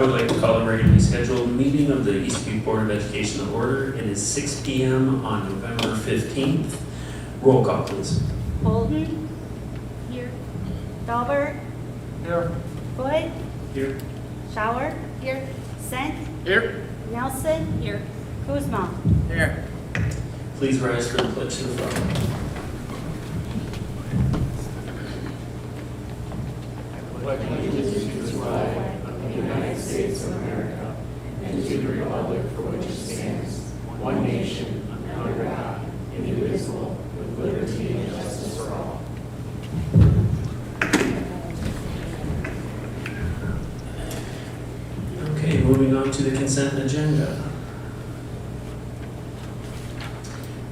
I would like to call a regularly scheduled meeting of the East Dubuque Board of Education to order. It is 6 p.m. on November 15th. Roll call, please. Holden. Here. Dahlberg. Here. Foot. Here. Schauer. Here. Sent. Here. Nelson. Here. Kuzma. Here. Please rise for the pledge to the flag. Okay, moving on to the consent agenda.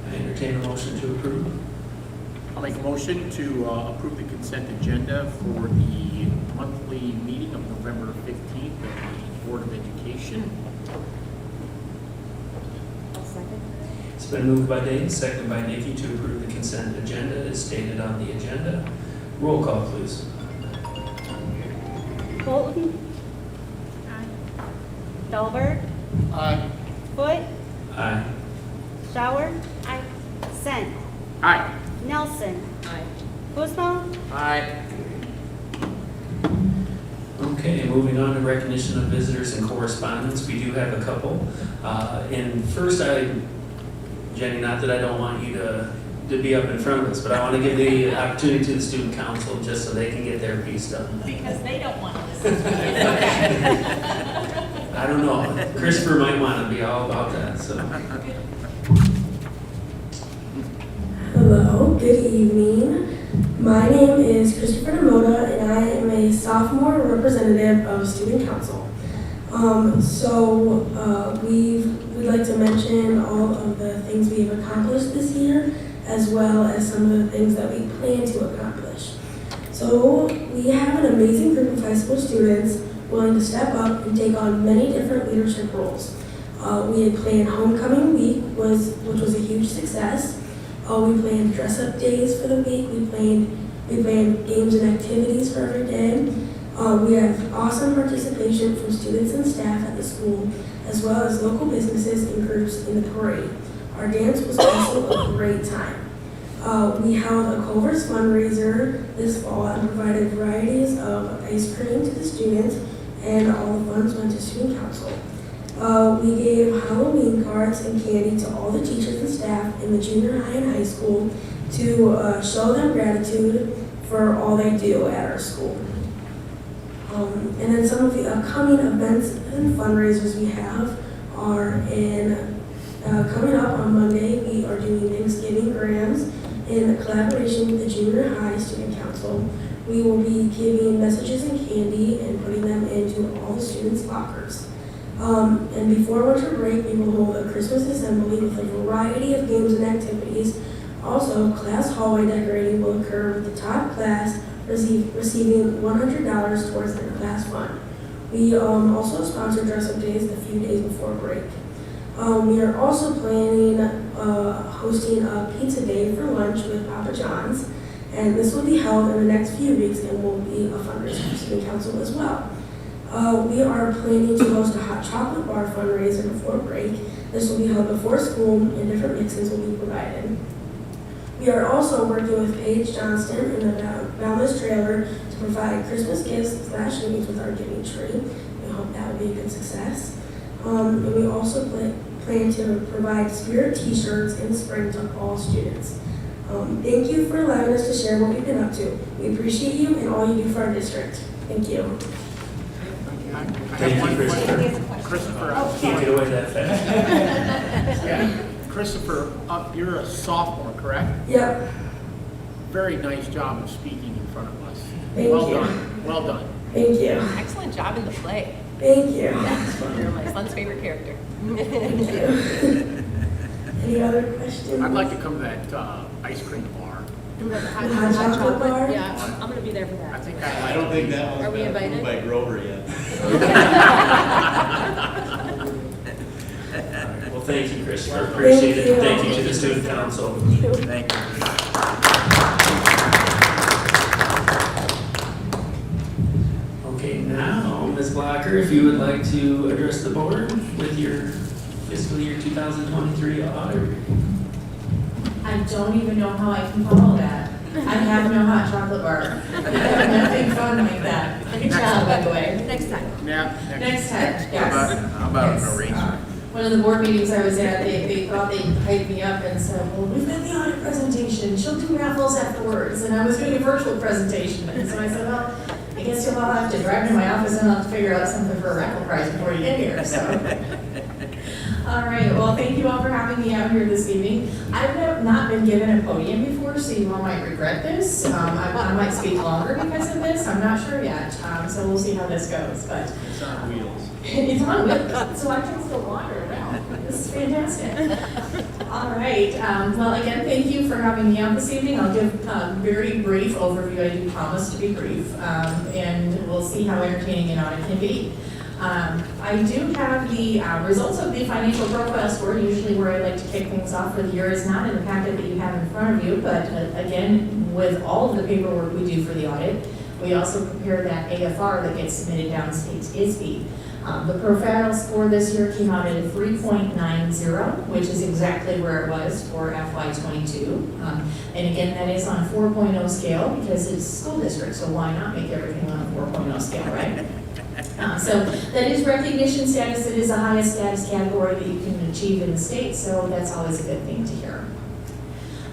I entertain a motion to approve. I'll make a motion to approve the consent agenda for the monthly meeting of November 15th of the Board of Education. I'll second. It's been moved by Dave, seconded by Nikki to approve the consent agenda as stated on the agenda. Roll call, please. Holden. Aye. Dahlberg. Aye. Foot. Aye. Schauer. Aye. Sent. Aye. Nelson. Aye. Kuzma. Aye. Okay, moving on to recognition of visitors and correspondence. We do have a couple. And first, Jenny, not that I don't want you to be up in front of us, but I want to give the opportunity to the student council just so they can get their piece done. Because they don't want to listen to it. Okay. I don't know. Christopher might want to be all about that, so. Hello, good evening. My name is Christopher Demota, and I am a sophomore representative of Student Council. We'd like to mention all of the things we've accomplished this year, as well as some of the things that we plan to accomplish. So we have an amazing group of high school students willing to step up and take on many different leadership roles. We had planned homecoming week, which was a huge success. We planned dress-up days for the week. We planned games and activities for every day. We have awesome participation from students and staff at the school, as well as local businesses and groups in the parade. Our dance was also a great time. We held a Culver's fundraiser this fall and provided varieties of ice cream to the students, and all the funds went to Student Council. We gave Halloween cards and candy to all the teachers and staff in the junior high and high school to show them gratitude for all they do at our school. And then some of the upcoming events and fundraisers we have are coming up on Monday. We are doing Thanksgiving grams in collaboration with the junior high student council. We will be giving messages and candy and putting them into all the students' lockers. And before winter break, we will hold a Christmas assembly with a variety of games and activities. Also, class hallway decorating will occur with the top class receiving $100 towards their class fund. We also sponsor dress-up days a few days before break. We are also planning hosting a pizza day for lunch with Papa John's, and this will be held in the next few weeks and will be a fundraiser for Student Council as well. We are planning to host a hot chocolate bar fundraiser before break. This will be held before school and different mixes will be provided. We are also working with Paige Johnston in the Boundless Trailer to provide Christmas gifts / meetings with our giving tree. We hope that will be a good success. And we also plan to provide spirit t-shirts in the spring to all students. Thank you for allowing us to share what we've been up to. We appreciate you and all you do for our district. Thank you. I Thank have you, one Christopher. question. Christopher, Can't get away that fast. yeah. Christopher, you're a sophomore, correct? Yep. Very nice job of speaking in front of us. Thank well you. done. Well done. Thank you. Excellent job in the play. Thank you. You're my son's favorite character. Thank you. Any other questions? I'd like to come to that ice cream bar. The hot chocolate bar? Yeah, I'm gonna be there for I that. think I don't think that one's Are we been approved invited? by Grover yet. Well, thank you, Christopher. Appreciate it. you. Thank you to the student council. Thank you. Okay, now, Ms. Blocker, Parker, if you would like to address the board with your fiscal year 2023 audit. I don't even know how I can follow that. I have no hot chocolate bar. I have nothing fun like that. Good job, by the way. Next time. Yeah. Next time, yes. How about an Yes. arrangement? One of the board meetings I was at, they thought they'd hype me up and said, well, we've got the audit presentation, she'll do raffles afterwards. And I was doing a virtual presentation, and so I said, well, I guess you'll all have to drive to my office and I'll have to figure out something for a raffle prize before you get here, so. All right, well, thank you all for having me out here this evening. I have not been given a podium before, so you all might regret this. I might speak longer because of this, I'm not sure yet, so we'll see how this goes, but. It's on wheels. It's on wheels, so I can still wander around. This is fantastic. All right, well, again, thank you for having me out this evening. I'll give a very brief overview. I do promise to be brief, and we'll see how entertaining an audit can be. I do have the results of the financial profile score. Usually where I like to kick things off for the year is not in the packet that you have in front of you, but again, with all of the paperwork we do for the audit, we also prepare that AFR that gets submitted downstate to ISB. The profile score this year came out at a 3.90, which is exactly where it was for FY22. And again, that is on a 4.0 scale because it's a school district, so why not make everything on a 4.0 scale, right? So that is recognition status. It is the highest status category that you can achieve in the state, so that's always a good thing to hear.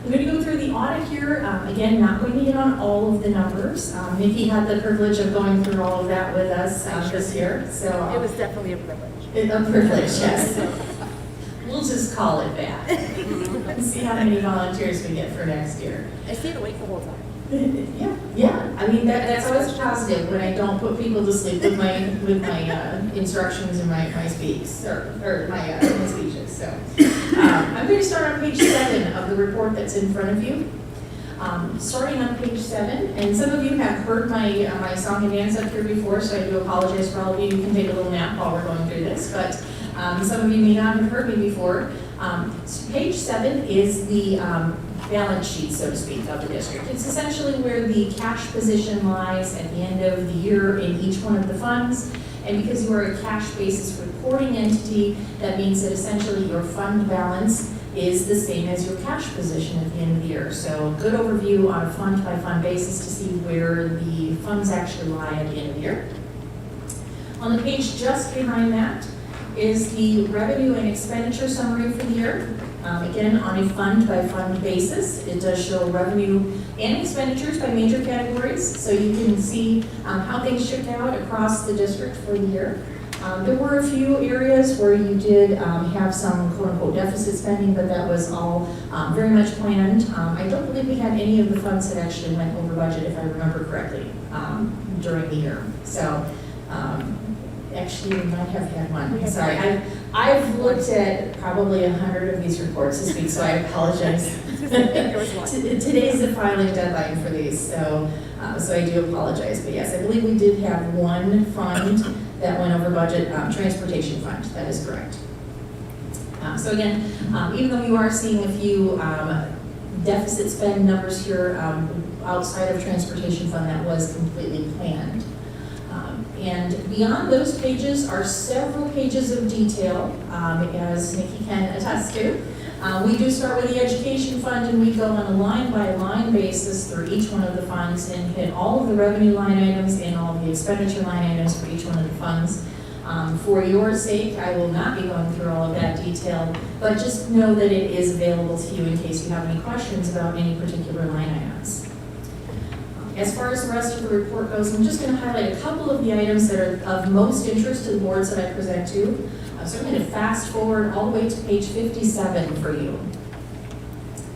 I'm going to go through the audit here. Again, not going to hit on all of the numbers. Nikki had the privilege of going through all of that with us this year. So It was definitely a privilege. a privilege, yes. We'll just call it that. And see how many volunteers we get for next year. I stayed awake the whole time. Yeah. I mean, that's always positive when I don't put people to sleep with my instructions and my speaks or my speeches. So I'm going to start on page 7 of the report that's in front of you. Starting on page 7, and some of you have heard my song and dance up here before, so I do apologize for all of you. You can take a little nap while we're going through this, but some of you may not have heard me before. So page 7 is the balance sheet, so to speak, of the district. It's essentially where the cash position lies at the end of the year in each one of the funds. And because you are a cash basis reporting entity, that means that essentially your fund balance is the same as your cash position at the end of the year. So good overview on a fund by fund basis to see where the funds actually lie at the end of the year. On the page just behind that is the revenue and expenditure summary for the year. Again, on a fund-by-fund basis, it does show revenue and expenditures by major categories, so you can see how things shook out across the district for the year. There were a few areas where you did have some quote-unquote deficit spending, but that was all very much planned. I don't believe we had any of the funds that actually went over budget, if I remember correctly, during the year. So, actually, we might have had one. Sorry, I've looked at probably 100 of these reports this week, so I apologize. Today's the filing deadline for these, so I do apologize. But yes, I believe we did have one fund that went over budget, transportation fund. That is correct. So again, even though you are seeing a few deficit spend numbers here outside of transportation fund, that was completely planned. And beyond those pages are several pages of detail, as Nikki can attest to. We do start with the education fund, and we go on a line-by-line basis through each one of the funds and hit all of the revenue line items and all of the expenditure line items for each one of the funds. For your sake, I will not be going through all of that detail, but just know that it is available to you in case you have any questions about any particular line items. As far as the rest of the report goes, I'm just going to highlight a couple of the items that are of most interest to the boards that I present to. So I'm going to fast forward all the way to page 57 for you.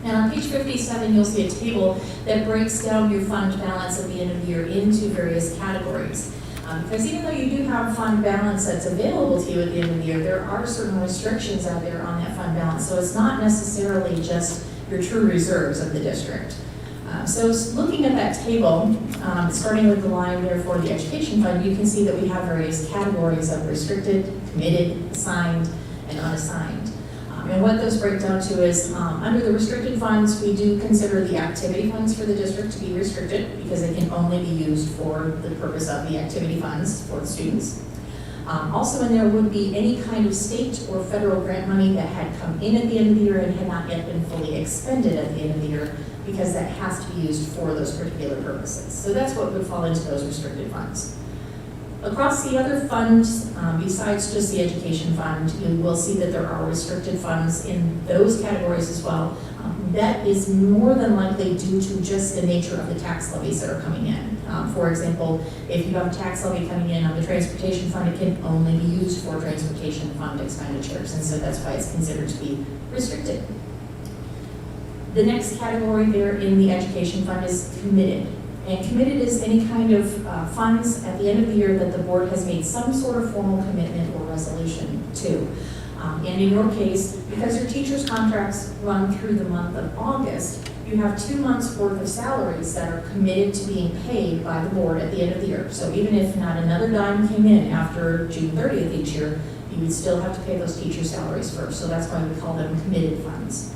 And on page 57, you'll see a table that breaks down your fund balance at the end of the year into various categories. Because even though you do have fund balance that's available to you at the end of the year, there are certain restrictions out there on that fund balance. So it's not necessarily just your true reserves of the district. So looking at that table, starting with the line there for the education fund, you can see that we have various categories of restricted, committed, assigned, and unassigned. And what those break down to is under the restricted funds, we do consider the activity funds for the district to be restricted because they can only be used for the purpose of the activity funds for the students. Also in there would be any kind of state or federal grant money that had come in at the end of the year and had not yet been fully expended at the end of the year, because that has to be used for those particular purposes. So that's what would fall into those restricted funds. Across the other funds, besides just the education fund, you will see that there are restricted funds in those categories as well. That is more than likely due to just the nature of the tax levies that are coming in. For example, if you have a tax levy coming in on the transportation fund, it can only be used for transportation fund expenditures, and so that's why it's considered to be restricted. The next category there in the education fund is committed. And committed is any kind of funds at the end of the year that the board has made some sort of formal commitment or resolution to. And in your case, because your teacher's contracts run through the month of August, you have 2 months' worth of salaries that are committed to being paid by the board at the end of the year. So even if not another dime came in after June 30th each year, you would still have to pay those teacher salaries first. So that's why we call them committed funds.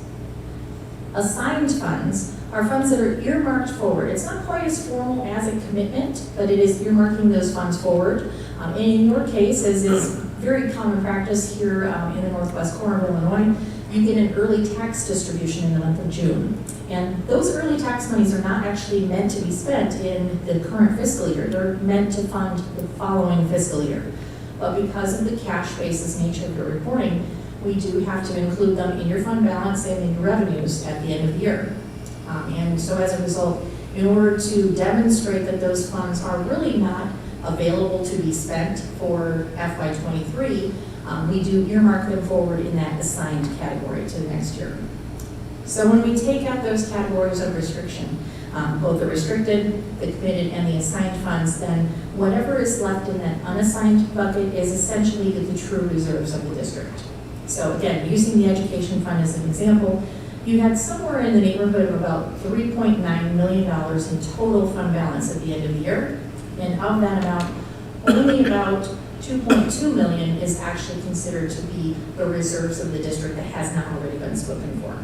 Assigned funds are funds that are earmarked forward. It's not quite as formal as a commitment, but it is earmarking those funds forward. And in your case, as is very common practice here in the northwest corner of Illinois, you get an early tax distribution in the month of June. And those early tax monies are not actually meant to be spent in the current fiscal year. They're meant to fund the following fiscal year. But because of the cash basis nature of your reporting, we do have to include them in your fund balance and in your revenues at the end of the year. And so as a result, in order to demonstrate that those funds are really not available to be spent for FY23, we do earmark them forward in that assigned category to the next year. So when we take out those categories of restriction, both the restricted, the committed, and the assigned funds, then whatever is left in that unassigned bucket is essentially the true reserves of the district. So again, using the education fund as an example, you had somewhere in the neighborhood of about $3.9 million in total fund balance at the end of the year. And of that amount, only about $2.2 million is actually considered to be the reserves of the district that has not already been spoken for.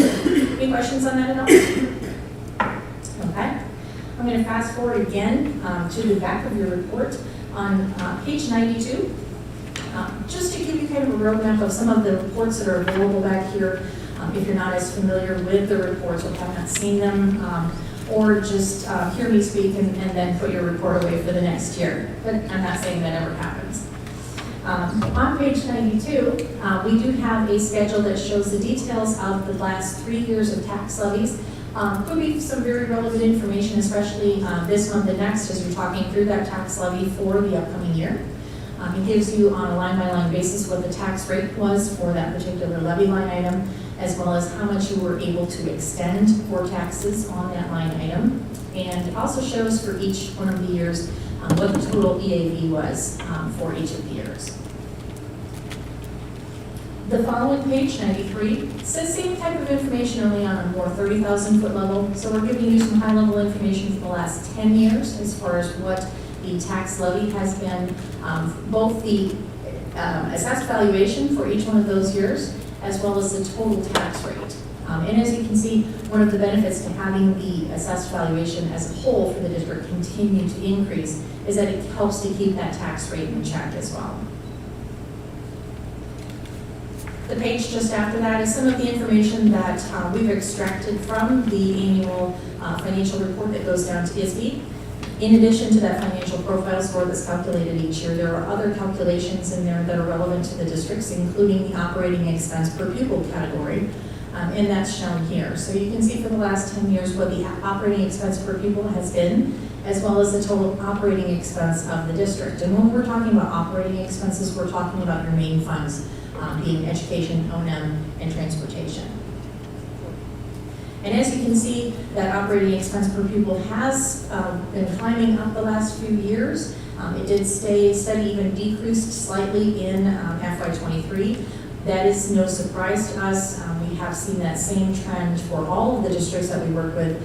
Any questions on that at all? Okay. I'm going to fast forward again to the back of your report on page 92. Just to give you kind of a roadmap of some of the reports that are available back here, if you're not as familiar with the reports or have not seen them, or just hear me speak and then put your report away for the next year. But I'm not saying that ever happens. On page 92, we do have a schedule that shows the details of the last 3 years of tax levies. Could be some very relevant information, especially this month and next, as you're talking through that tax levy for the upcoming year. It gives you on a line-by-line basis what the tax rate was for that particular levy line item, as well as how much you were able to extend for taxes on that line item. And it also shows for each one of the years what the total EAV was for each of the years. The following page, 93, says same type of information only on a more 30,000 foot level. So we're giving you some high level information for the last 10 years as far as what the tax levy has been, both the assessed valuation for each one of those years, as well as the total tax rate. And as you can see, one of the benefits to having the assessed valuation as a whole for the district continue to increase is that it helps to keep that tax rate in check as well. The page just after that is some of the information that we've extracted from the annual financial report that goes down to ISB. In addition to that financial profile score that's calculated each year, there are other calculations in there that are relevant to the districts, including the operating expense per pupil category, and that's shown here. So you can see for the last 10 years what the operating expense per pupil has been, as well as the total operating expense of the district. And when we're talking about operating expenses, we're talking about your main funds, being education, O&M, and transportation. And as you can see, that operating expense per pupil has been climbing up the last few years. It did stay steady, even decreased slightly in FY23. That is no surprise to us. We have seen that same trend for all of the districts that we work with.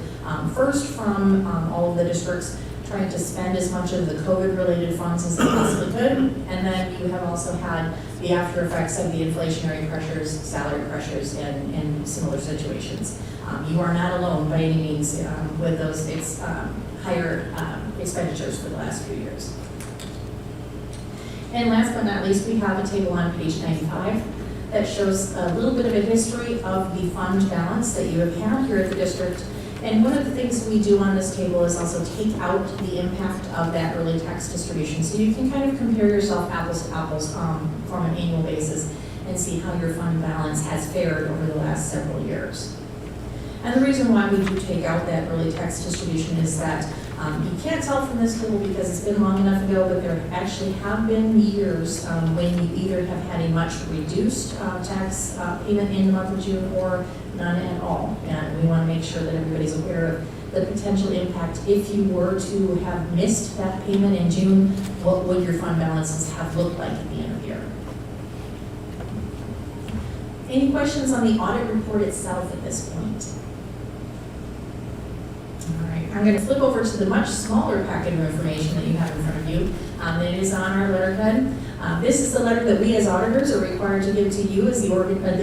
First from all of the districts trying to spend as much of the COVID-related funds as they possibly could. And then you have also had the after effects of the inflationary pressures, salary pressures, and similar situations. You are not alone by any means with those higher expenditures for the last few years. And last but not least, we have a table on page 95 that shows a little bit of a history of the fund balance that you have had here at the district. And one of the things we do on this table is also take out the impact of that early tax distribution. So you can kind of compare yourself apples to apples from an annual basis and see how your fund balance has fared over the last several years. And the reason why we do take out that early tax distribution is that you can't tell from this table because it's been long enough ago, but there actually have been years when you either have had a much reduced tax payment in the month of June or none at all. And we want to make sure that everybody's aware of the potential impact. If you were to have missed that payment in June, what would your fund balances have looked like at the end of the year? Any questions on the audit report itself at this point? All right, I'm going to flip over to the much smaller packet of information that you have in front of you. It is on our letterhead. This is the letter that we as auditors are required to give to you as the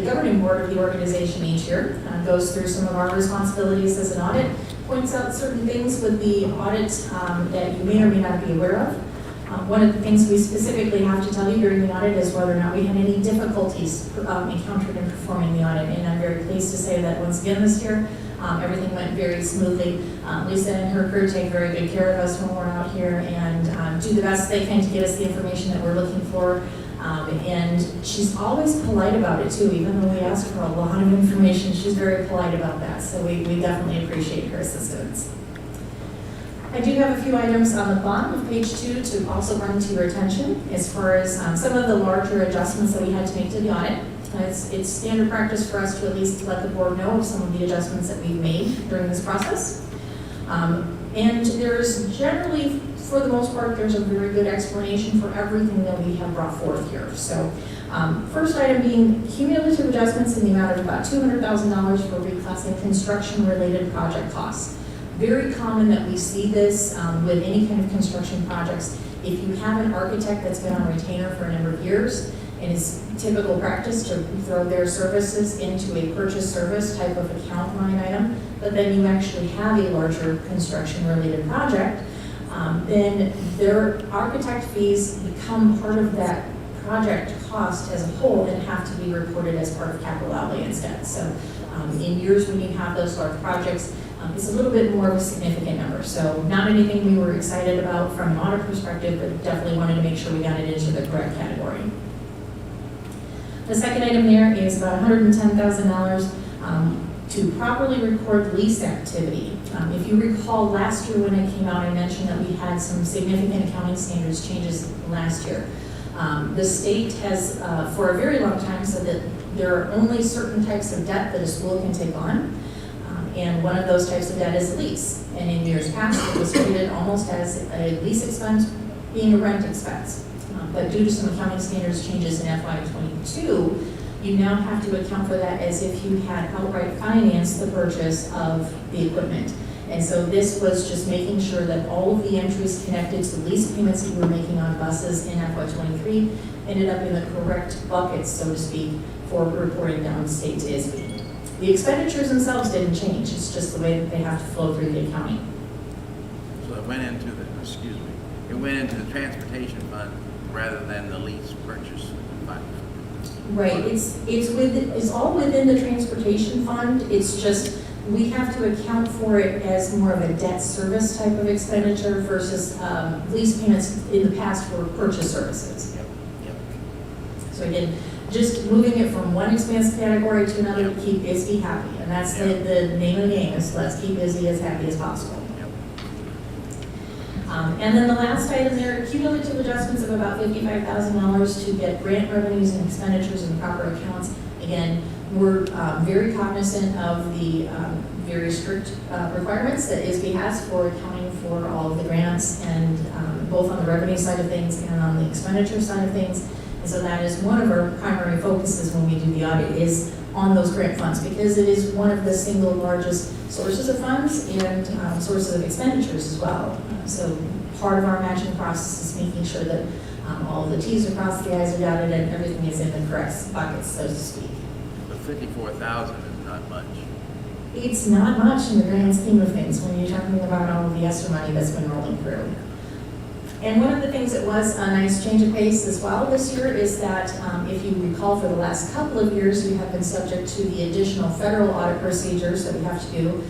governing board of the organization each year. Goes through some of our responsibilities as an audit, points out certain things with the audit that you may or may not be aware of. One of the things we specifically have to tell you during the audit is whether or not we had any difficulties encountered in performing the audit. And I'm very pleased to say that once again this year, everything went very smoothly. Lisa and her crew take very good care of us when we're out here and do the best they can to get us the information that we're looking for. And she's always polite about it too, even though we ask for a lot of information, she's very polite about that. So we definitely appreciate her assistance. I do have a few items on the bottom of page 2 to also bring to your attention as far as some of the larger adjustments that we had to make to the audit. It's standard practice for us to at least let the board know of some of the adjustments that we've made during this process. And there's generally, for the most part, there's a very good explanation for everything that we have brought forth here. So first item being cumulative adjustments in the amount of about $200,000 for reclassing construction-related project costs. Very common that we see this with any kind of construction projects. If you have an architect that's been on retainer for a number of years, it is typical practice to throw their services into a purchase service type of account line item, but then you actually have a larger construction-related project, then their architect fees become part of that project cost as a whole and have to be reported as part of capital outlay instead. So in years when you have those large projects, it's a little bit more of a significant number. So not anything we were excited about from an audit perspective, but definitely wanted to make sure we got it into the correct category. The second item there is about $110,000 to properly record lease activity. If you recall last year when it came out, I mentioned that we had some significant accounting standards changes last year. The state has, for a very long time, said that there are only certain types of debt that a school can take on. And one of those types of debt is a lease. And in years past, it was treated almost as a lease expense being a rent expense. But due to some accounting standards changes in FY22, you now have to account for that as if you had outright financed the purchase of the equipment. And so this was just making sure that all of the entries connected to lease payments that you were making on buses in FY23 ended up in the correct buckets, so to speak, for reporting down state to ISB. The expenditures themselves didn't change, it's just the way that they have to flow through the accounting. So it went into the transportation fund rather than the lease purchase fund. Right, it's all within the transportation fund, it's just, we have to account for it as more of a debt service type of expenditure versus lease payments in the past for purchase services. Yep. So again, just moving it from one expense category to another to keep ISB happy. And that's the name of the game, is let's keep ISB as happy as possible. Yep. And then the last item there, cumulative adjustments of about $55,000 to get grant revenues and expenditures in proper accounts. Again, we're very cognizant of the very strict requirements that ISB has for accounting for all of the grants, and both on the revenue side of things and on the expenditure side of things. And so that is one of our primary focuses when we do the audit, is on those grant funds, because it is one of the single largest sources of funds and sources of expenditures as well. So part of our matching process is making sure that all of the T's are crossed, the I's are dotted, and everything is in the correct buckets, so to speak. But 54,000 is not much. It's not much in the grand scheme of things when you're talking about all of the ESSER money that's been rolling through. And one of the things that was a nice change of pace as well this year is that, if you recall, for the last couple of years, we have been subject to the additional federal audit procedures that we have to do.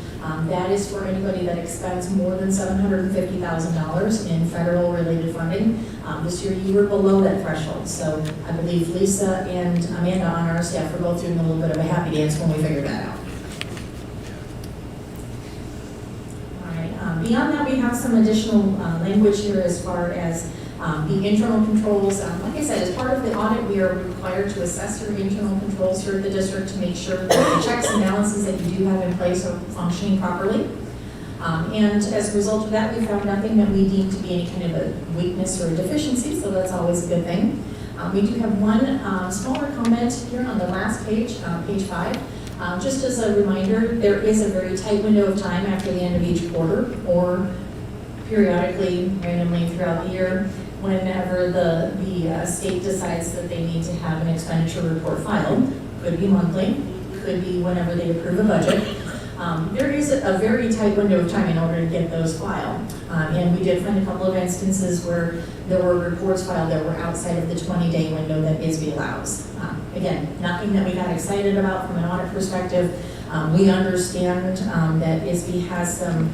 That is for anybody that expends more than $750,000 in federal related funding. This year you were below that threshold, so I believe Lisa and Amanda on our staff were both doing a little bit of a happy dance when we figured that out. Beyond that, we have some additional language here as far as the internal controls. Like I said, as part of the audit, we are required to assess your internal controls here at the district to make sure that the checks and balances that you do have in place are functioning properly. And as a result of that, we found nothing that we deem to be any kind of a weakness or a deficiency, so that's always a good thing. We do have one smaller comment here on the last page, page 5. Just as a reminder, there is a very tight window of time after the end of each quarter or periodically, randomly throughout the year, whenever the state decides that they need to have an expenditure report filed. Could be monthly, could be whenever they approve a budget. There is a very tight window of time in order to get those filed. And we did find a couple of instances where there were reports filed that were outside of the 20-day window that ISB allows. Again, nothing that we got excited about from an audit perspective. We understand that ISB has some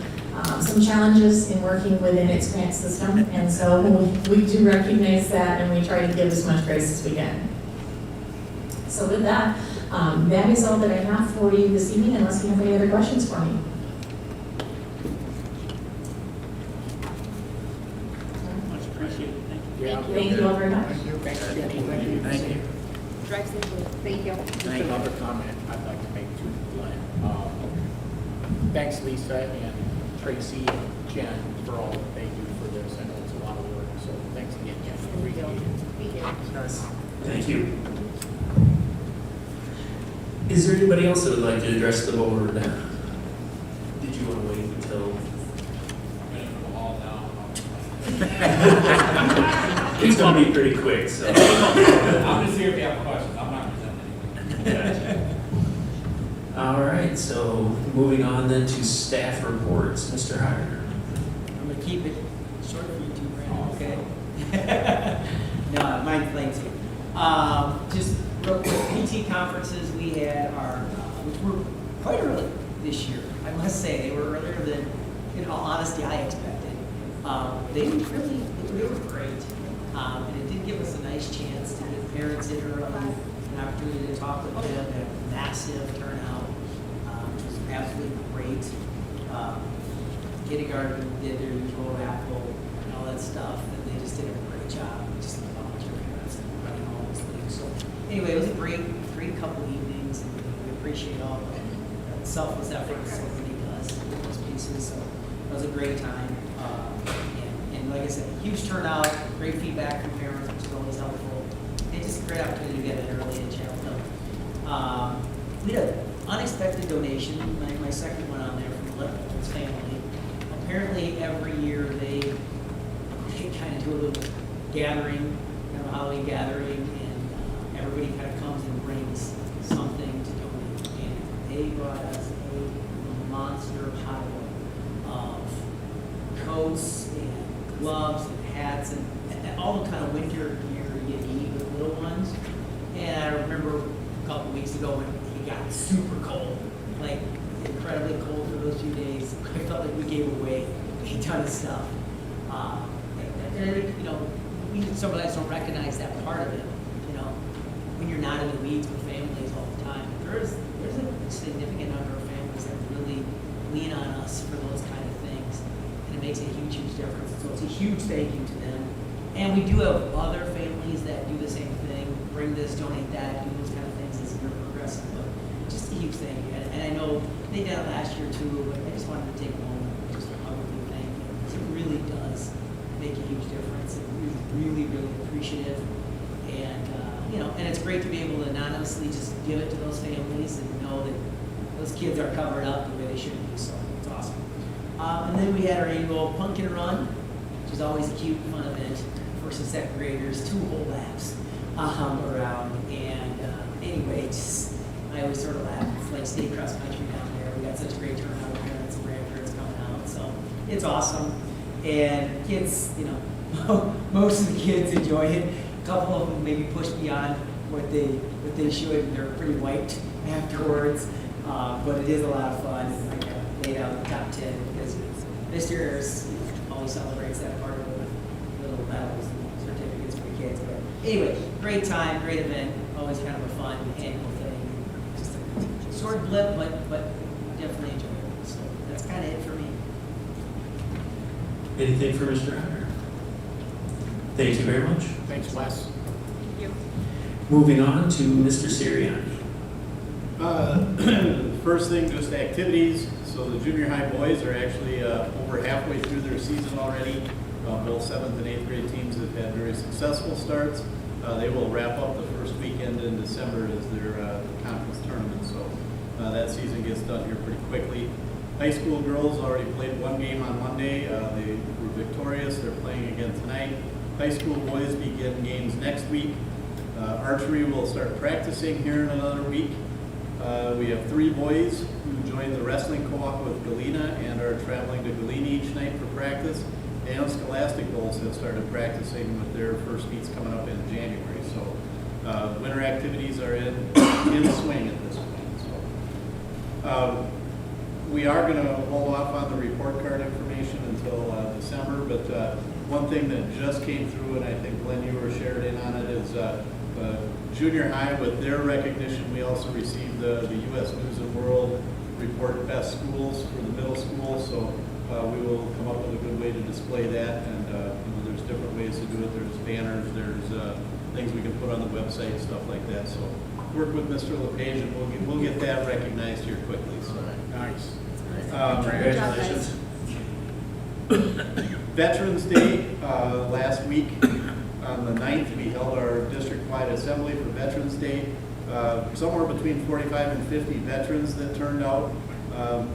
challenges in working within its grant system, and so we do recognize that, and we try to give as much grace as we can. So with that, that is all that I have for you this evening, unless you have any other questions for me. Much appreciated. Thank you. Thank you all very much. Thanks, Jenny. Thank you. Drive safely. Thank you. Just another comment I'd like to make too, Glenn. Thanks, Lisa and Tracy and Jen for all that they do for this. I know it's a lot of work, so thanks again, Jen. Appreciate it. Thank you. Thank you. Is there anybody else that would like to address the board? Did you want to wait until? It's going to be pretty quick, so. I'm just here if you have questions, I'm not presenting. All right, so moving on then to staff reports, Mr. Hyder. I'm gonna keep it short for you two, Brandon, okay? No, mine's lengthy. Just real quick, PT conferences we had are, which were quite early this year. I must say, they were earlier than, in all honesty, I expected. They were great. And it did give us a nice chance to get parents in early, an opportunity to talk with them, have a massive turnout, which was absolutely great. Kindergarten did their usual raffle and all that stuff, and they just did a great job, just volunteer parents and running all those things. So anyway, it was a great couple evenings, and we appreciate all the selfless efforts everybody does with those pieces. So it was a great time. And like I said, huge turnout, great feedback from parents, which is always helpful. And just a great opportunity to get in early and chat with them. We had an unexpected donation, my second one on there from the Leftwich family. Apparently every year they kind of do a little gathering, kind of a holiday gathering, and everybody kind of comes and brings something to donate. And they brought us a monster pile of coats and gloves and hats and all the kind of winter gear you need with little ones. And I remember a couple weeks ago when it got super cold, like incredibly cold for those few days. I felt like we gave away a ton of stuff. And I think, we sometimes don't recognize that part of it, when you're not in the weeds with families all the time. There's a significant number of families that really lean on us for those kind of things. And it makes a huge, huge difference. So it's a huge thank you to them. And we do have other families that do the same thing, bring this, donate that, do those kind of things as the year progresses. But just a huge thank you. And I know they did it last year too, but I just wanted to take a moment just to publicly thank you, because it really does make a huge difference. And we're really, really appreciative. And, and it's great to be able to anonymously just give it to those families and know that those kids are covered up the way they should be. So it's awesome. And then we had our annual pumpkin run, which is always a cute, fun event. First and second graders, 2 whole laps around. And anyway, I always sort of laugh. It's like state cross country down there. We got such a great turnout of parents and grandparents coming out. So it's awesome. And kids, most of the kids enjoy it. A couple of them maybe push beyond what they should, and they're pretty wiped afterwards. But it is a lot of fun, and I got laid out the top 10 because Mr. Ayers always celebrates that part of it with little medals and certificates for the kids. But anyway, great time, great event, always kind of a fun annual thing. Just a short blip, but definitely enjoyable. So that's kind of it for me. Anything for Mr. Hunter? Thank you very much. Thanks, Wes. Thank you. Moving on to Mr. Sirianni. First thing, just activities. So the junior high boys are actually over halfway through their season already. Both 7th and 8th grade teams have had very successful starts. They will wrap up the first weekend in December as their conference tournament. So that season gets done here pretty quickly. High school girls already played one game on Monday. They were victorious. They're playing again tonight. High school boys begin games next week. Archery will start practicing here in another week. We have 3 boys who joined the wrestling co-op with Galena and are traveling to Galena each night for practice. And Scholastic Bowls have started practicing with their first meets coming up in January. So winter activities are in swing at this point. So we are going to hold off on the report card information until December, but one thing that just came through, and I think Glenn, you were shared in on it, is junior high, with their recognition, we also received the U.S. News and World Report Best Schools for the middle school, so we will come up with a good way to display that, and there's different ways to do it. There's banners, there's things we can put on the website, stuff like that, so work with Mr. LePage, and we'll get that recognized here quickly. So. Nice. Congratulations. Veterans Day last week on the 9th, we held our district-wide assembly for Veterans Day. Somewhere between 45 and 50 veterans that turned out.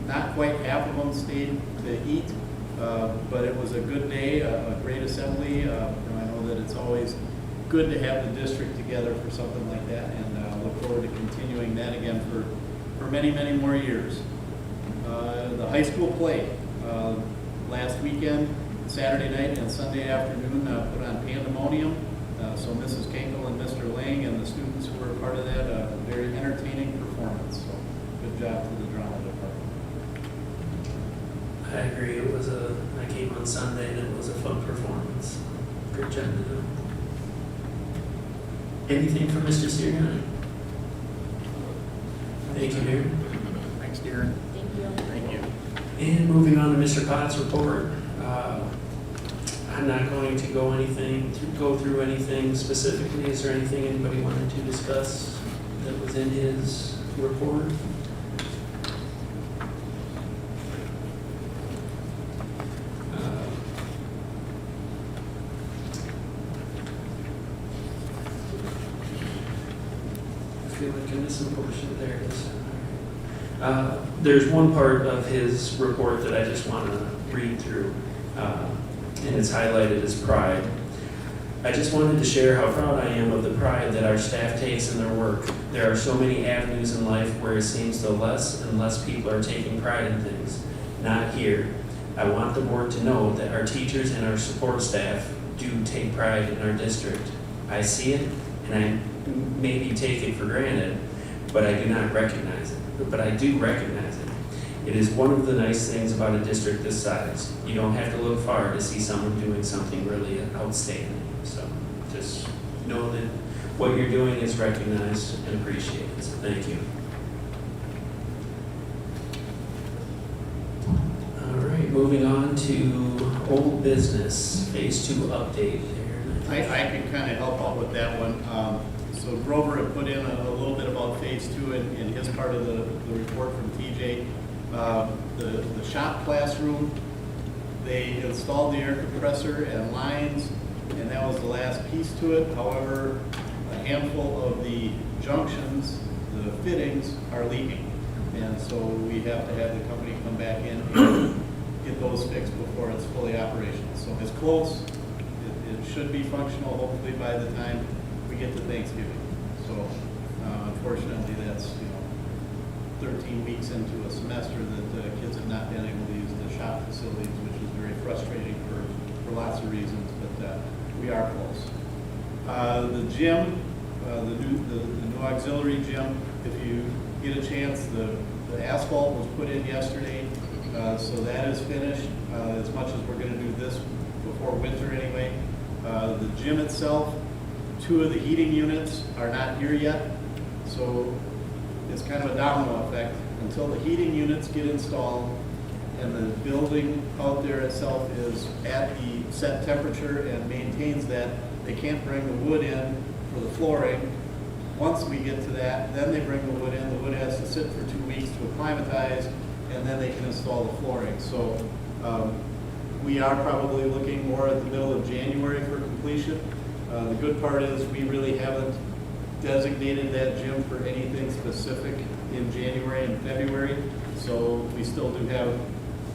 Not quite half of them stayed to eat, but it was a good day, a great assembly. I know that it's always good to have the district together for something like that, and look forward to continuing that again for many, many more years. The high school play last weekend, Saturday night and Sunday afternoon, put on Pandemonium. So Mrs. Kinkle and Mr. Lang and the students who were a part of that, a very entertaining performance. So good job to the drama department. I agree. I came on Sunday and it was a fun performance. Great job to do. Anything from Mr. Sirianni? Thank you, Darren. Thanks, Darren. Thank you. Thank you. And moving on to Mr. Potts' report. I'm not going to go through anything specifically. Is there anything anybody wanted to discuss that was in his report? I feel like I'm missing a portion. There it is. There's one part of his report that I just want to read through, and it's highlighted as pride. I just wanted to share how proud I am of the pride that our staff takes in their work. There are so many avenues in life where it seems that less and less people are taking pride in things. Not here. I want the board to know that our teachers and our support staff do take pride in our district. I see it, and I maybe take it for granted, but I do not recognize it. But I do recognize it. It is one of the nice things about a district this size. You don't have to look far to see someone doing something really outstanding. So just know that what you're doing is recognized and appreciated. So thank you. All right, moving on to old business, phase 2 update there. I can kind of help out with that one. So Grover had put in a little bit about phase 2 in his part of the report from TJ. The shop classroom, they installed the air compressor and lines, and that was the last piece to it. However, a handful of the junctions, the fittings, are leaking. And so we have to have the company come back in and get those fixed before it's fully operational. So it's close. It should be functional hopefully by the time we get to Thanksgiving. So unfortunately that's 13 weeks into a semester that kids have not been able to use the shop facilities, which is very frustrating for lots of reasons. But we are close. The gym, the new auxiliary gym, if you get a chance, the asphalt was put in yesterday, so that is finished, as much as we're gonna do this before winter anyway. The gym itself, 2 of the heating units are not here yet, so it's kind of a domino effect. Until the heating units get installed and the building out there itself is at the set temperature and maintains that, they can't bring the wood in for the flooring. Once we get to that, then they bring the wood in. The wood has to sit for 2 weeks to acclimatize, and then they can install the flooring. So we are probably looking more at the middle of January for completion. The good part is we really haven't designated that gym for anything specific in January and February. So we still do have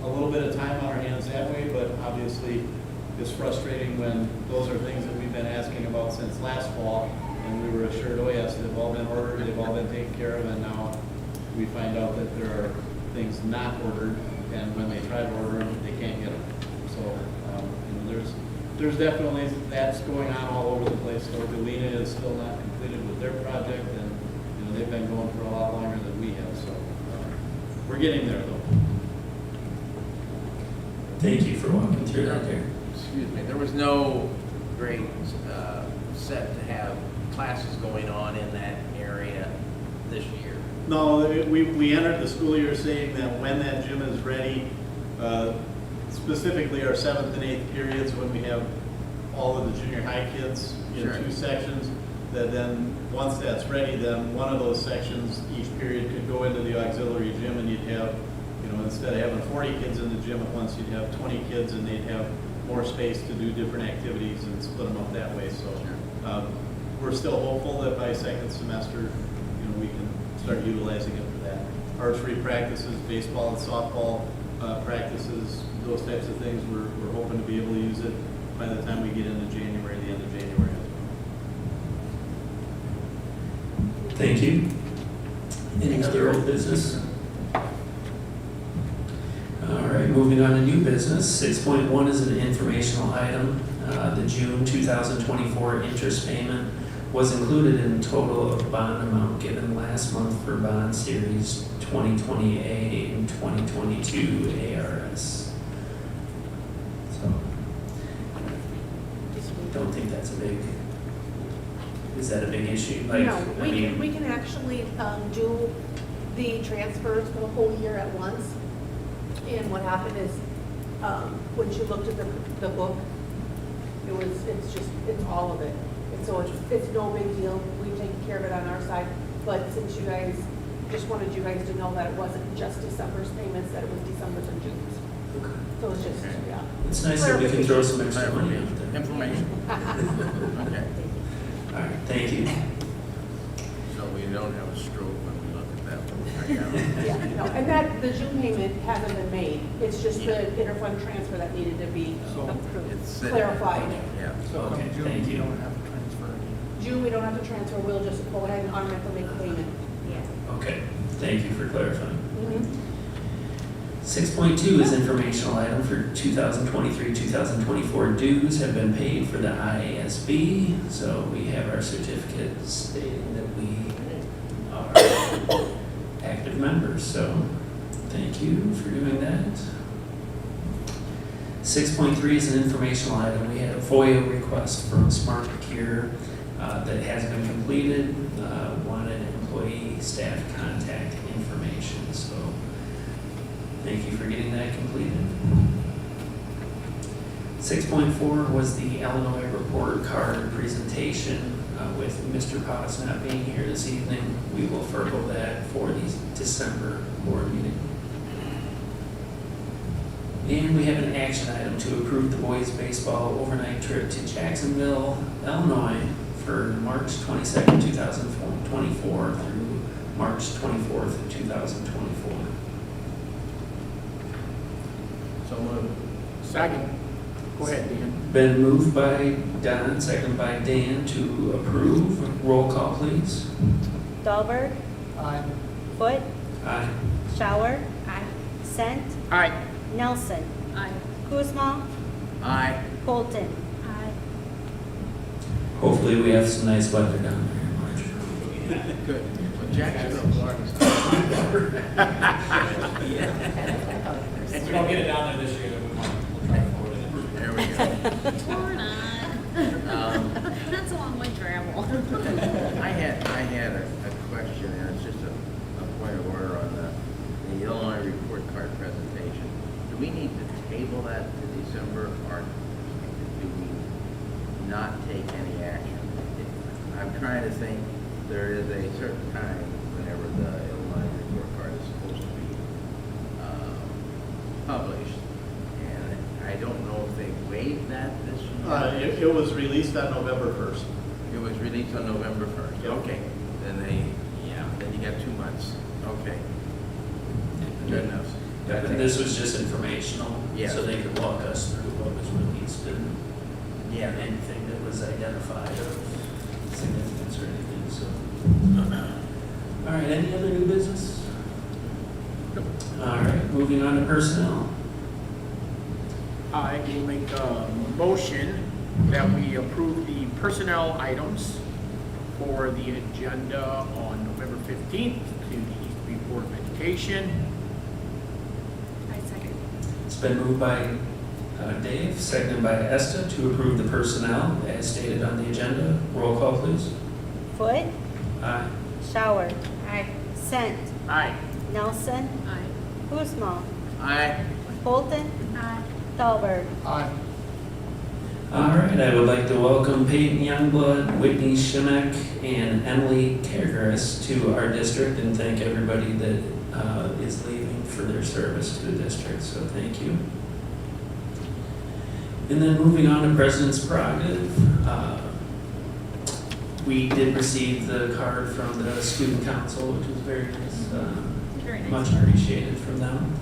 a little bit of time on our hands that way, but obviously it's frustrating when those are things that we've been asking about since last fall. And we were assured, oh yes, they've all been ordered, they've all been taken care of, and now we find out that there are things not ordered, and when they try to order them, they can't get them. So, there's definitely, that's going on all over the place. So Galena is still not completed with their project, and, they've been going for a lot longer than we have, so, we're getting there though. Thank you for walking through that there. Excuse me, there was no great set to have classes going on in that area this year. No, we entered the school year saying that when that gym is ready, specifically our 7th and 8th periods, when we have all of the junior high kids in Sure. 2 sections, that then once that's ready, then one of those sections each period could go into the auxiliary gym, and you'd have, instead of having 40 kids in the gym at once, you'd have 20 kids, and they'd have more space to do different activities and split them up that way. So we're still hopeful that by second semester, we can start utilizing it for that. Archery practices, baseball and softball practices, those types of things, we're hoping to be able to use it by the time we get into January, the end of January as well. Thank you. Any other old business? All right, moving on to new business. 6.1 is an informational item. The June 2024 interest payment was included in total of bond amount given last month for bond series 2020A and 2022 ARS. So, don't think that's a big, is that a big issue? No, we can actually do the transfers for the whole year at once. And what happened is, when she looked at the book, it's all of it. And so it's no big deal. We've taken care of it on our side. But since you guys, just wanted you guys to know that it wasn't just December's payments, that it was December's and June's. Okay. So it's just, yeah. It's nice that we can throw some extra money out there. Information. Okay. All right, thank you. So we don't have a stroke when we look at that one. I got it. Yeah, no, and that, the June payment hasn't been made. It's just the interfund transfer that needed to be It's clarified. Yeah. So come Okay, June, thank you you. don't have to transfer any. June, we don't have to transfer, we'll just go ahead and automatically make the payment. Okay, thank you for clarifying. Mhm. 6.2 is informational item for 2023-2024 dues have been paid for the IASB. So we have our certificate stating that we are active members. So thank you for doing that. 6.3 is an informational item. We had a FOIA request from Smart Procure that has been completed. Wanted employee staff contact information. So thank you for getting that completed. 6.4 was the Illinois report card presentation. With Mr. Potts not being here this evening, we will forego that for the December board meeting. And we have an action item to approve the boys' baseball overnight trip to Jacksonville, Illinois for March 22nd, 2024 through March 24th, 2024. So moved. Second. Go ahead, Dan. Been moved by Don, seconded by Dan to approve. Roll call, please. Dahlberg, Aye. Foot, Aye. Shower. Sent, Aye. Nelson. Aye. Kuzma, Aye. Colton. hopefully we have some nice weather down there in March. Good. Well, Jacksonville, Florida's. If we don't get it down there this year, then we'll try to forward it. There we go. Torn on. That's a long way to travel. I had a question, and it's just a point of order on the Illinois report card presentation. Do we need to table that to December, or do we not take any action? I'm trying to think, there is a certain time whenever the Illinois report card is supposed to be published, and I don't know if they waived that this year. It was released on November 1st. It was released on November 1st. Yep. Okay, then you got 2 months. Okay. Good enough. Yeah, and this was just informational, Yeah. so they could walk us through what was released and Yeah. anything that was identified of significance or anything, so. All right, any other new business? All right, moving on to personnel. I will make a motion that we approve the personnel items for the agenda on November 15th to the East Board of Education. I second. It's been moved by Dave, seconded by Esta to approve the personnel as stated on the agenda. Roll call, please. Foot, Aye. Shower, Aye. Scent, Aye. Nelson, Aye. Kuzma, Aye. Bolton, Aye. Dahlberg. Aye. All right, I would like to welcome Peyton Youngblood, Whitney Shimek, and Emily Kargaris to our district and thank everybody that is leaving for their service to the district, so thank you. And then moving on to President's Prerogative, we did receive the card from the Student Council, which was very nice. Very nice. Much appreciated from them.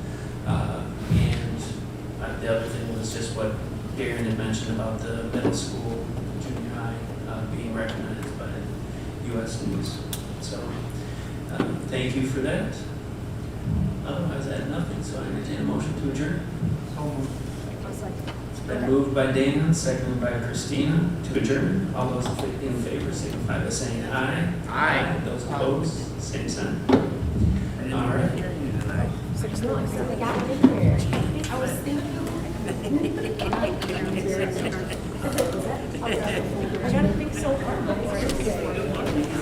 And the other thing was just what Darren had mentioned about the middle school, junior high, being recognized by U.S. News. So, thank you for that. Otherwise, I have nothing, so I entertain a motion to adjourn. It's been moved by Dana, seconded by Christina to adjourn. All those in favor signify by saying aye. Aye. Those opposed, same sign. All right. Hear you tonight. I was thinking.